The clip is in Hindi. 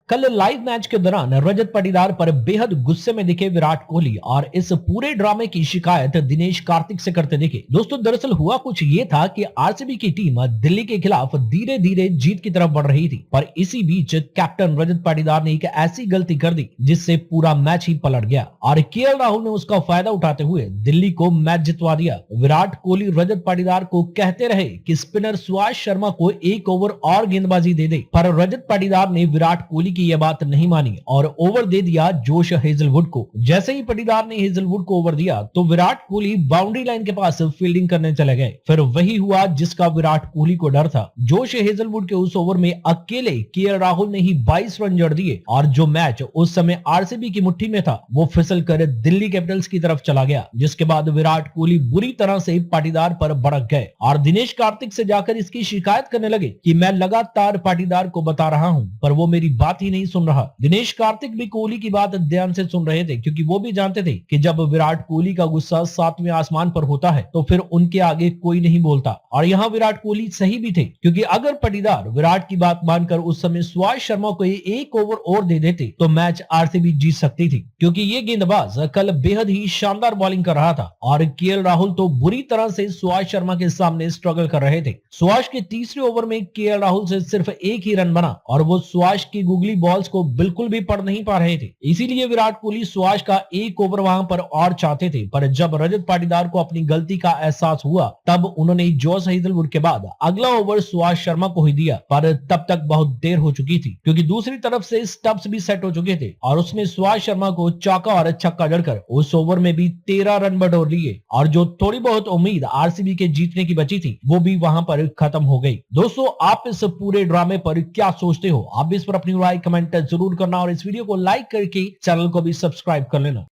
कल लाइव मैच के दौरान रजत पाटीदार पर बेहद गुस्से में दिखे विराट कोहली और इस पूरे ड्रामे की शिकायत दिनेश कार्तिक से करते दिखे। दोस्तों, दरअसल हुआ कुछ ये था कि आरसीबी की टीम दिल्ली के खिलाफ धीरे धीरे जीत की तरफ बढ़ रही थी, पर इसी बीच कैप्टन रजत पाटीदार ने एक ऐसी गलती कर दी जिससे पूरा मैच ही पलट गया और केएल राहुल ने उसका फायदा उठाते हुए दिल्ली को मैच जितवा दिया। विराट कोहली रजत पाटीदार को कहते रहे कि स्पिनर सुभाष शर्मा को एक ओवर और गेंदबाजी दे दे, पर रजत पाटीदार ने विराट कोहली की यह बात नहीं मानी और ओवर दे दिया जोश हेजलवुड को। जैसे ही पाटीदार ने हेजलवुड को ओवर दिया तो विराट कोहली बाउंड्री लाइन के पास फील्डिंग करने चले गए। फिर वही हुआ जिसका विराट कोहली को डर था। जोश हेजलवुड के उस ओवर में अकेले केएल राहुल ने ही 22 रन जड़ दिए और जो मैच उस समय आरसीबी की मुट्ठी में था वो फिसल कर दिल्ली कैपिटल्स की तरफ चला गया, जिसके बाद विराट कोहली बुरी तरह से पाटीदार पर भड़क गए और दिनेश कार्तिक से जाकर इसकी शिकायत करने लगे कि मैं लगातार पाटीदार को बता रहा हूं पर वो मेरी बात ही नहीं सुन रहा। दिनेश कार्तिक भी कोहली की बात ध्यान से सुन रहे थे, क्योंकि वो भी जानते थे कि जब विराट कोहली का गुस्सा 7वें आसमान पर होता है तो फिर उनके आगे कोई नहीं बोलता। और यहाँ विराट कोहली सही भी थे, क्योंकि अगर पाटीदार विराट की बात मानकर उस समय सुभाष शर्मा को एक ओवर और दे देते तो मैच आरसीबी जीत सकती थी, क्योंकि ये गेंदबाज कल बेहद ही शानदार बॉलिंग कर रहा था और केएल राहुल तो बुरी तरह से सुभाष शर्मा के सामने स्ट्रगल कर रहे थे। सुभाष के तीसरे ओवर में केएल राहुल से सिर्फ एक ही रन बना और वो सुभाष की गुगली बॉल्स को बिल्कुल भी पढ़ नहीं पा रहे थे। इसीलिए विराट कोहली सुभाष का एक ओवर वहां पर और चाहते थे, पर जब रजत पाटीदार को अपनी गलती का एहसास हुआ तब उन्होंने जोश हेजलवुड के बाद अगला ओवर सुभाष शर्मा को ही दिया, पर तब तक बहुत देर हो चुकी थी, क्योंकि दूसरी तरफ से स्टंप्स भी सेट हो चुके थे और उसने सुभाष शर्मा को चौका और छक्का जड़कर उस ओवर में भी 13 रन बटोर लिए और जो थोड़ी बहुत उम्मीद आरसीबी के जीतने की बची थी वो भी वहां पर खत्म हो गई। दोस्तों, आप इस पूरे ड्रामे पर क्या सोचते हो? आप इस पर अपनी राय कमेंट जरूर करना और इस वीडियो को लाइक करके चैनल को भी सब्सक्राइब कर लेना।